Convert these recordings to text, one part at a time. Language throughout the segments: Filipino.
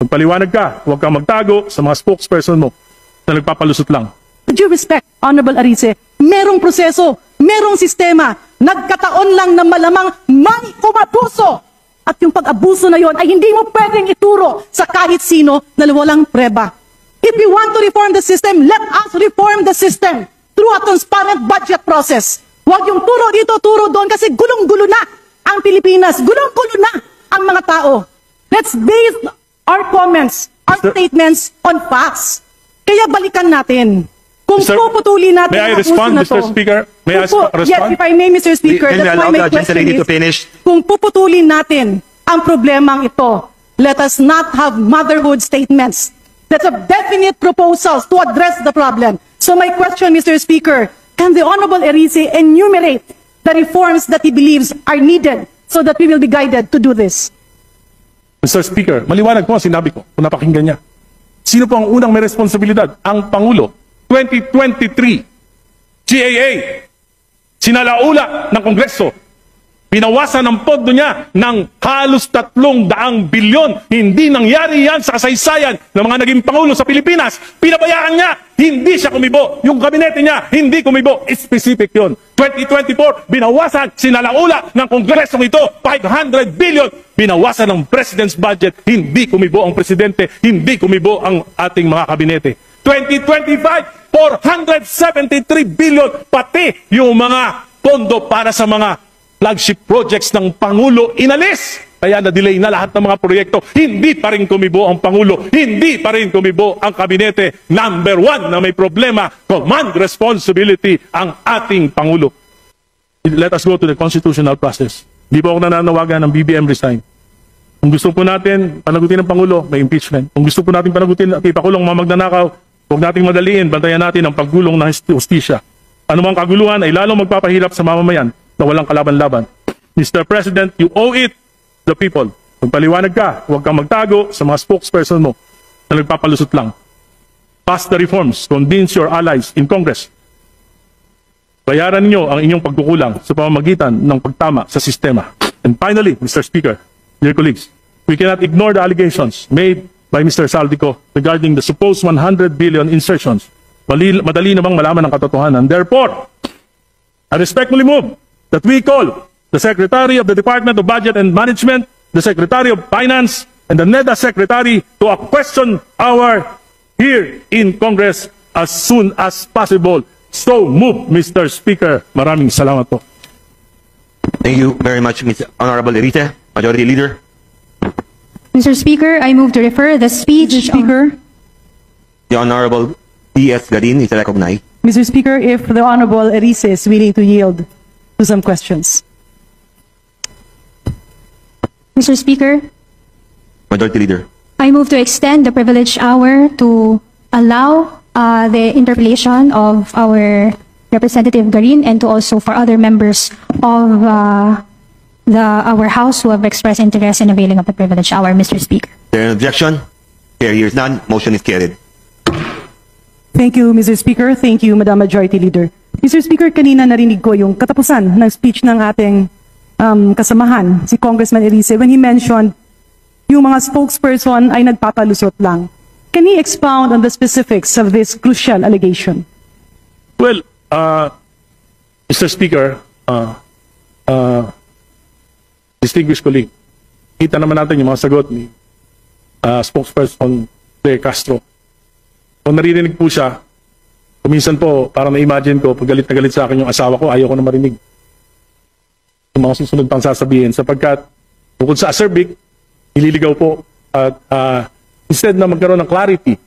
Magpaliwanag ka, huwag kang magtago sa mga spokesperson mo na nagpapalusot lang. With due respect, Honorable Arize, merong proseso, merong sistema, nagkataon lang na malamang may kumabuso. At yung pag-abuso na yon ay hindi mo pwedeng ituro sa kahit sino na walang preba. If we want to reform the system, let us reform the system through a transparent budget process. Huwag yung turo dito, turo doon kasi gulong-gulo na ang Pilipinas, gulong-gulo na ang mga tao. Let's base our comments, our statements on facts. Kaya balikan natin. Kung puputulin natin may I ang respond, uso na Mr. to, Speaker? May I respond? Yes, if I may, Mr. Speaker, Can we that's allow why my the question lady to is, finish? kung puputulin natin ang problemang ito, let us not have motherhood statements. That's a definite proposals to address the problem. So my question, Mr. Speaker, can the Honorable Arize enumerate the reforms that he believes are needed so that we will be guided to do this? Mr. Speaker, maliwanag po ang sinabi ko kung napakinggan niya. Sino po ang unang may responsibilidad? Ang Pangulo. 2023, GAA, sinalaula ng Kongreso. Pinawasan ng pondo niya ng halos 300 bilyon. Hindi nangyari yan sa kasaysayan ng mga naging Pangulo sa Pilipinas. Pinabayaan niya, hindi siya kumibo. Yung kabinete niya, hindi kumibo. Specific yun. 2024, binawasan, sinalaula ng Kongresong ito, 500 billion. Binawasan ng President's budget, hindi kumibo ang Presidente, hindi kumibo ang ating mga kabinete. 2025, 473 billion, pati yung mga pondo para sa mga flagship projects ng Pangulo inalis. Kaya na-delay na lahat ng mga proyekto. Hindi pa rin kumibo ang Pangulo. Hindi pa rin kumibo ang kabinete. Number one na may problema, command responsibility ang ating Pangulo. Let us go to the constitutional process. Di po ako nananawagan ng BBM resign. Kung gusto po natin panagutin ng Pangulo, may impeachment. Kung gusto po natin panagutin at ipakulong mga magnanakaw, huwag nating madaliin, bantayan natin ang paggulong ng justisya. Anumang kaguluhan ay lalong magpapahirap sa mamamayan na walang kalaban-laban. Mr. President, you owe it the people. Magpaliwanag ka, huwag kang magtago sa mga spokesperson mo na nagpapalusot lang. Pass the reforms, convince your allies in Congress. Bayaran niyo ang inyong pagkukulang sa pamamagitan ng pagtama sa sistema. And finally, Mr. Speaker, dear colleagues, we cannot ignore the allegations made by Mr. Saldico regarding the supposed 100 billion insertions. Madali namang malaman ang katotohanan. Therefore, I respectfully move that we call the Secretary of the Department of Budget and Management, the Secretary of Finance, and the NEDA Secretary to a question hour here in Congress as soon as possible. So move, Mr. Speaker. Maraming salamat po. Thank you very much, Ms. Honorable Erice, Majority Leader. Mr. Speaker, I move to refer the speech. Mr. Speaker, The Honorable T.S. Garin is recognized. Mr. Speaker, if the Honorable Arize is willing to yield to some questions. Mr. Speaker, Majority Leader. I move to extend the privilege hour to allow the interpellation of our Representative Garin and to also for other members of our House who have expressed interest in availing of the privilege hour, Mr. Speaker. There is an objection? Chair hears none. Motion is carried. Thank you, Mr. Speaker. Thank you, Madam Majority Leader. Mr. Speaker, kanina narinig ko yung katapusan ng speech ng ating kasamahan, si Congressman Arize, when he mentioned yung mga spokesperson ay nagpapalusot lang. Can he expound on the specifics of this crucial allegation? Well, Mr. Speaker, distinguished colleague, kita naman natin yung mga sagot ni spokesperson De Castro. Kung naririnig po siya, kuminsan po, parang na-imagine ko, pag galit na galit sa akin yung asawa ko, ayaw ko na marinig yung mga susunod pang sasabihin. Sapagkat, bukod sa acerbic, ililigaw po. At instead na magkaroon ng clarity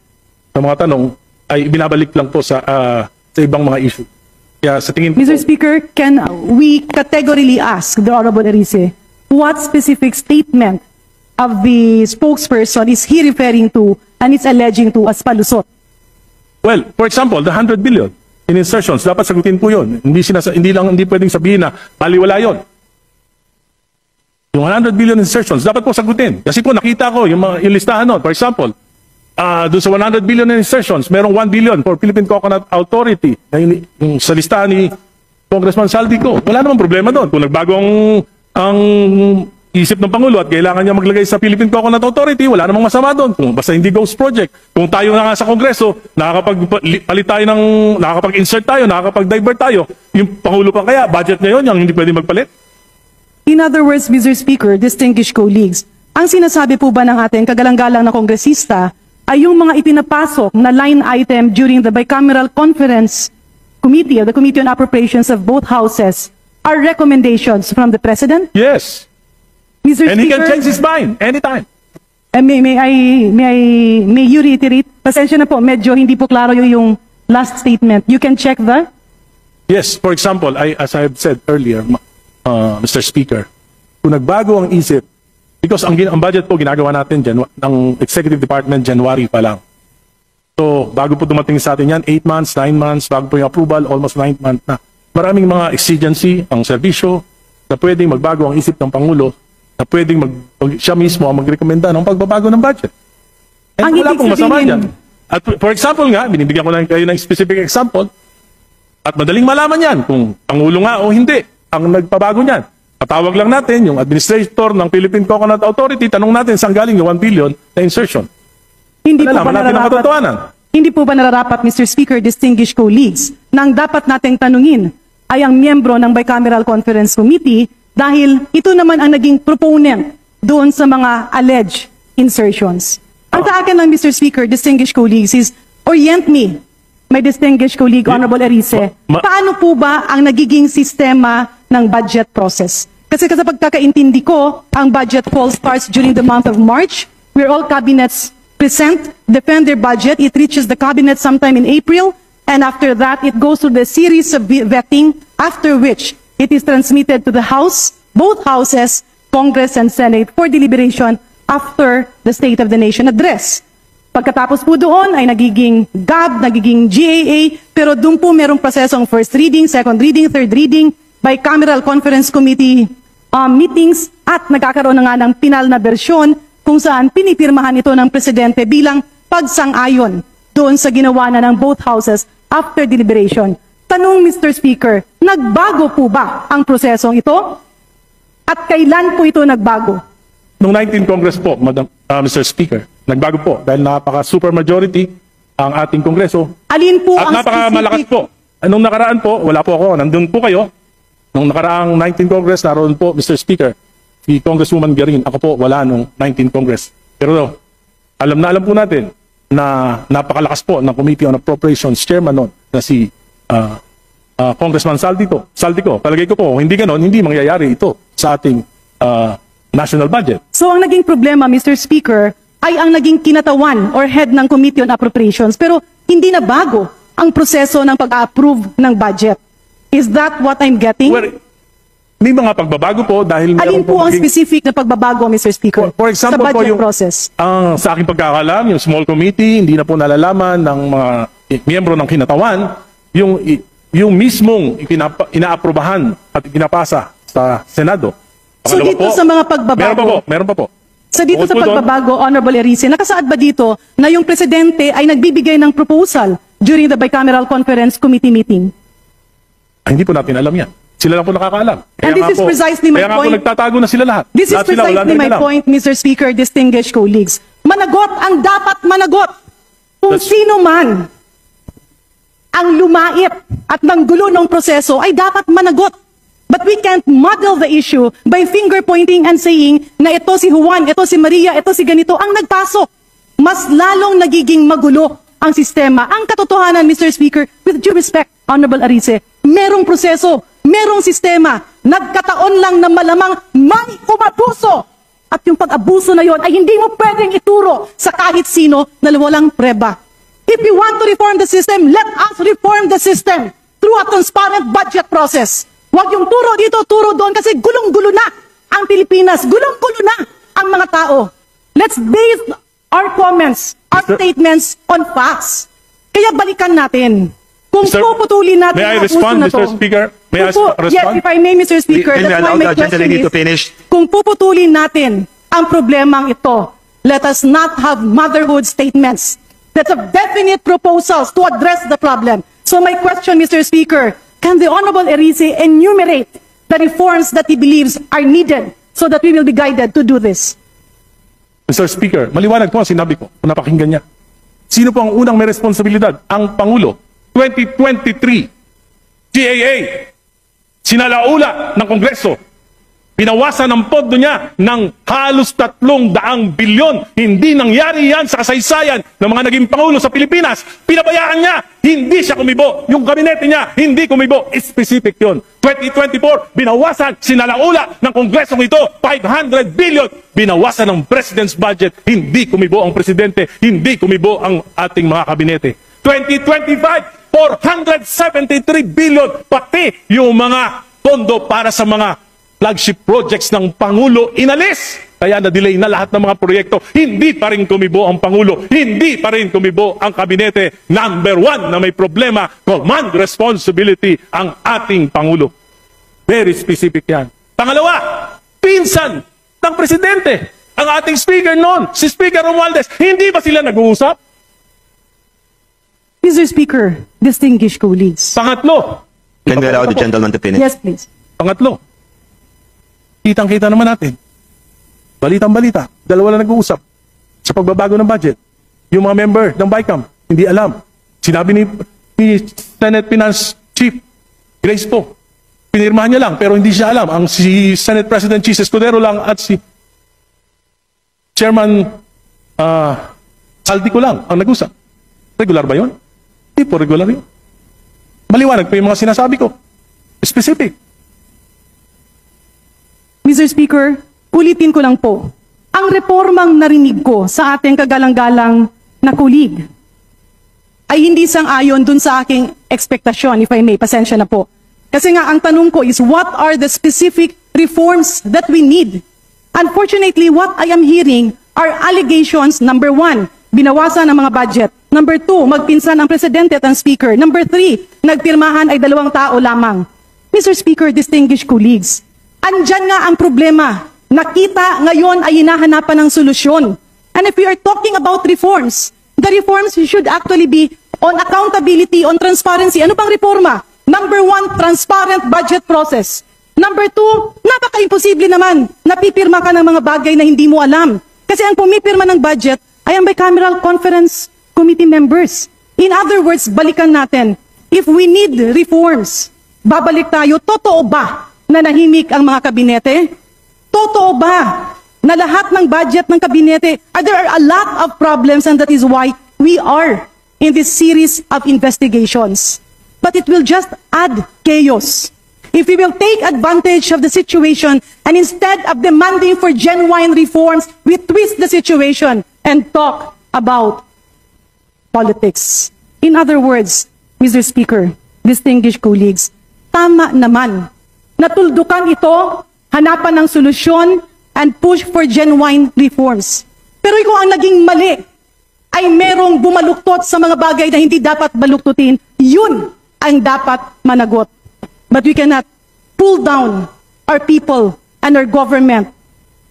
sa mga tanong, ay binabalik lang po sa ibang mga issue. Kaya sa tingin ko Mr. po, Speaker, can we categorically ask the Honorable Arize what specific statement of the spokesperson is he referring to and it's alleging to as palusot? well, for example, the 100 billion in insertions, dapat sagutin po yun. Hindi pwedeng sabihin na baliwala yun. Yung 100 billion insertions, dapat po sagutin. Kasi po nakita ko yung listahan nun. For example, doon sa 100 billion in insertions, merong 1 billion for Philippine Coconut Authority. Yung sa listahan ni Congressman Saldico, wala namang problema doon. Kung nagbago ang isip ng Pangulo at kailangan niya maglagay sa Philippine Coconut Authority, wala namang masama doon. Kung basta hindi ghost project. Kung tayo na nga sa Kongreso, nakakapag-palit tayo nakakapag-insert tayo, nakakapag-divert tayo, yung Pangulo pa kaya, budget niya yun, yung hindi pwede magpalit? In other words, Mr. Speaker, distinguished colleagues, ang sinasabi po ba ng ating kagalang-galang na kongresista ay yung mga ipinapasok na line item during the bicameral conference committee or the Committee on Appropriations of both houses are recommendations from the President? Yes. Mr. And he can Speaker, change his mind anytime. may you reiterate? Pasensya na po, medyo hindi po klaro yung last statement. You can check the... Yes, for example, as I have said earlier, Mr. Speaker, kung nagbago ang isip, because ang budget po ginagawa natin ng Executive Department January pa lang. So, bago po dumating sa atin yan, 8 months, 9 months, bago po yung approval, almost 9 months na. Maraming mga exigency, ang serbisyo, na pwedeng magbago ang isip ng Pangulo, na pwedeng siya mismo ang magrekomenda ng pagbabago ng budget. And Ang wala ibig pong masama sabihin- dyan. At for example nga, binibigyan ko lang kayo ng specific example, at madaling malaman yan kung Pangulo nga o hindi ang nagpabago niyan. Patawag lang natin yung administrator ng Philippine Coconut Authority, tanong natin saan galing yung 1 billion na insertion. Hindi po ba Nalaman natin ang katotohanan. Hindi po ba nararapat, Mr. Speaker, distinguished colleagues, na ang dapat nating tanungin ay ang miyembro ng Bicameral Conference Committee dahil ito naman ang naging proponent doon sa mga alleged insertions. Ang sa akin lang, Mr. Speaker, distinguished colleagues, is orient me, my distinguished colleague, Honorable Erice, paano po ba ang nagiging sistema ng budget process? Kasi sa pagkakaintindi ko, ang budget poll starts during the month of March, where all cabinets present, defend their budget. It reaches the cabinet sometime in April, and after that, it goes through the series of vetting, after which it is transmitted to the House, both houses, Congress and Senate, for deliberation after the State of the Nation address. Pagkatapos po doon ay nagiging GAB, nagiging GAA, pero doon po merong prosesong first reading, second reading, third reading, bicameral conference committee meetings, at nagkakaroon na nga ng pinal na bersyon kung saan pinipirmahan ito ng Presidente bilang pagsang-ayon doon sa ginawa na ng both houses after deliberation. Tanong, Mr. Speaker, nagbago po ba ang prosesong ito? At kailan po ito nagbago? Noong 19 Congress po, Mr. Speaker, nagbago po dahil napaka-supermajority ang ating Kongreso. Alin po At ang napakamalakas specific... po. Nung nakaraan po, wala po ako, nandun po kayo. Nung nakaraang 19 Congress, naroon po, Mr. Speaker, si Congresswoman Garin. Ako po, wala nung 19 Congress. Pero alam po natin na napakalakas po ng Committee on Appropriations Chairman noon na si Congressman Saldico. Palagay ko po, hindi ganon, hindi mangyayari ito sa ating national budget. So ang naging problema, Mr. Speaker, ay ang naging kinatawan or head ng Committee on Appropriations, pero hindi na bago ang proseso ng pag-approve ng budget. Is that what I'm getting? Well, may mga pagbabago po dahil Alin meron po ang maging- specific na pagbabago, Mr. Speaker, For example sa po budget yung process? sa aking pagkakalam, yung small committee hindi na po nalalaman ng mga miyembro ng kinatawan yung mismong inaaprubahan at pinapasa sa Senado. So Pangalawa dito po, sa mga pagbabago, meron pa po. sa dito Bukod sa po doon, pagbabago, Honorable Erice, nakasaad ba dito na yung Presidente ay nagbibigay ng proposal during the Bicameral Conference Committee meeting? hindi po natin alam yan. Sila lang po nakakaalam. And this is precisely my kaya nga point. po nagtatago na sila lahat. This is Lahat sila, wala precisely na my rin alam. point, Mr. Speaker, distinguished colleagues. Managot ang dapat managot. Kung That's- sino man ang lumait at nanggulo ng proseso ay dapat managot. But we can't muddle the issue by finger pointing and saying na ito si Juan, ito si Maria, ito si ganito ang nagpasok. Mas lalong nagiging magulo ang sistema. Ang katotohanan, Mr. Speaker, with due respect, Honorable Arice, merong proseso, merong sistema, nagkataon lang na malamang may umabuso. At yung pag-abuso na yon ay hindi mo pwedeng ituro sa kahit sino na walang preba. If you want to reform the system, let us reform the system through a transparent budget process. Huwag yung turo dito, turo doon kasi gulong-gulo na ang Pilipinas, gulong-gulo na ang mga tao. Let's base our comments, our statements on facts. Kaya balikan natin. Kung Mr. puputulin natin May I ang abuso respond, na Mr. to. Speaker? May I respond? Yes, if I may, Mr. Speaker, Then that's allow why my the question gentleman is, to finish. kung puputulin natin ang problemang ito, let us not have motherhood statements. Let's have definite proposals to address the problem. So my question, Mr. Speaker, can the Honorable Erice enumerate the reforms that he believes are needed so that we will be guided to do this. Mr. Speaker, maliwanag po ang sinabi ko kung napakinggan niya. Sino po ang unang may responsibilidad? Ang Pangulo. 2023, GAA, sinalaula ng Kongreso. Pinawasan ang pondo niya ng halos 300 bilyon. Hindi nangyari yan sa kasaysayan ng mga naging Pangulo sa Pilipinas. Pinabayaan niya, hindi siya kumibo. Yung kabinete niya, hindi kumibo. Specific yun. 2024, binawasan, sinalaula ng Kongresong ito, 500 billion. Binawasan ng President's budget, hindi kumibo ang Presidente, hindi kumibo ang ating mga kabinete. 2025, 473 billion, pati yung mga pondo para sa mga flagship projects ng Pangulo inalis. Kaya na-delay na lahat ng mga proyekto. Hindi pa rin kumibo ang Pangulo. Hindi pa rin kumibo ang kabinete. Number 1 na may problema, command responsibility ang ating Pangulo. Very specific yan. Pangalawa, pinsan ng Presidente. Ang ating Speaker noon, si Speaker Romualdez. Hindi ba sila nag-uusap? Mr. Speaker, distinguished colleagues. Pangatlo. Can we allow the gentleman to finish? Yes, please. Pangatlo. Kitang-kita naman natin. Balitang-balita. Dalawa na nag-uusap sa pagbabago ng budget. Yung mga member ng BICAM, hindi alam. Sinabi ni Senate Finance Chief Grace po, pinirmahan niya lang pero hindi siya alam. Ang si Senate President Chis Escudero lang at si Chairman Saldico lang ang nag-usap. Regular ba yun? Hindi po regular yun. Maliwanag pa yung mga sinasabi ko. Specific. Mr. Speaker, ulitin ko lang po. Ang reformang narinig ko sa ating kagalang-galang na kulig ay hindi sang-ayon dun sa aking expectasyon, if I may, pasensya na po. Kasi nga, ang tanong ko is, what are the specific reforms that we need? Unfortunately, what I am hearing are allegations, number 1, binawasan ang mga budget. Number 2, magpinsan ang Presidente at ang Speaker. Number 3, nagpirmahan ay 2 tao lamang. Mr. Speaker, distinguished colleagues, andyan nga ang problema. Nakita ngayon ay hinahanapan ng solusyon. And if we are talking about reforms, the reforms should actually be on accountability, on transparency. Ano pang reforma? Number 1, transparent budget process. Number 2, napaka-imposible naman. Napipirma ka ng mga bagay na hindi mo alam. Kasi ang pumipirma ng budget ay ang bicameral conference committee members. In other words, balikan natin. If we need reforms, babalik tayo, totoo ba na nahimik ang mga kabinete? Totoo ba na lahat ng budget ng kabinete, there are a lot of problems and that is why we are in this series of investigations. But it will just add chaos. If we will take advantage of the situation and instead of demanding for genuine reforms, we twist the situation and talk about politics. In other words, Mr. Speaker, distinguished colleagues, tama naman. Natuldukan ito, hanapan ng solusyon, and push for genuine reforms. Pero kung ang naging mali ay merong bumaluktot sa mga bagay na hindi dapat baluktutin, yun ang dapat managot. But we cannot pull down our people and our government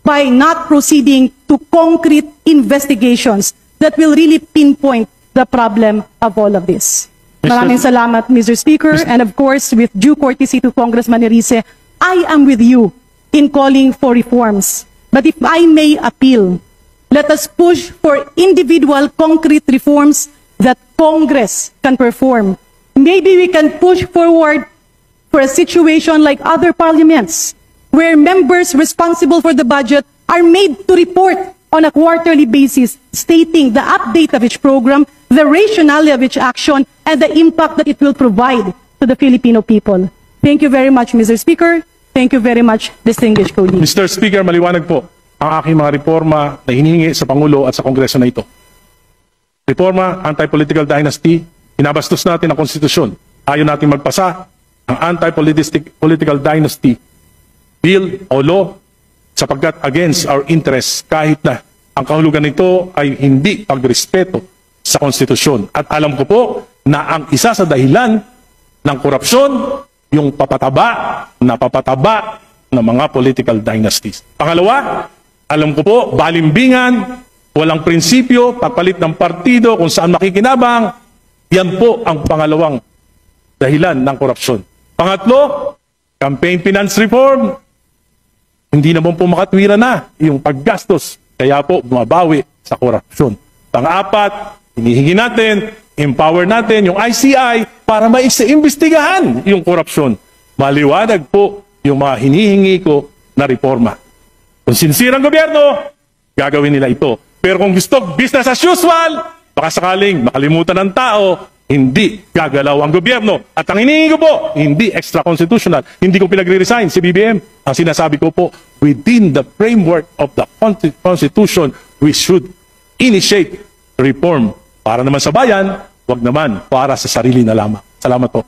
by not proceeding to concrete investigations that will really pinpoint the problem of all of this. Maraming salamat, Mr. Speaker. And of course, with due courtesy to Congressman Erice, I am with you in calling for reforms. But if I may appeal, let us push for individual concrete reforms that Congress can perform. Maybe we can push forward for a situation like other parliaments, where members responsible for the budget are made to report on a quarterly basis, stating the update of each program, the rationale of each action, and the impact that it will provide to the Filipino people. Thank you very much, Mr. Speaker. Thank you very much, distinguished colleagues. Mr. Speaker, maliwanag po ang aking mga reforma na hinihingi sa Pangulo at sa Kongreso na ito. Reforma, anti-political dynasty, inabastos natin ang konstitusyon. Ayaw natin magpasa ang anti-political dynasty bill o law sapagkat against our interests kahit na ang kahulugan nito ay hindi pagrespeto sa konstitusyon. At alam ko po na ang isa sa dahilan ng korupsyon, yung papataba ng mga political dynasties. Pangalawa, alam ko po, balimbingan, walang prinsipyo, papalit ng partido kung saan makikinabang, yan po ang pangalawang dahilan ng korupsyon. Pangatlo, campaign finance reform, Hindi naman po makatwira na yung paggastos. Kaya po bumabawi sa korupsyon. Pang-apat, hinihingi natin, empower natin yung ICI para maimbestigahan yung korupsyon. Maliwanag po yung mga hinihingi ko na reforma. Kung sinsirang gobyerno, gagawin nila ito. Pero kung gusto business as usual, baka sakaling makalimutan ng tao, hindi gagalaw ang gobyerno. At ang hinihingi ko po, hindi extra-constitutional. Hindi ko pinagre-resign si BBM. Ang sinasabi ko po, within the framework of the Constitution, we should initiate reform. Para naman sa bayan, wag naman para sa sarili na lamang. Salamat po.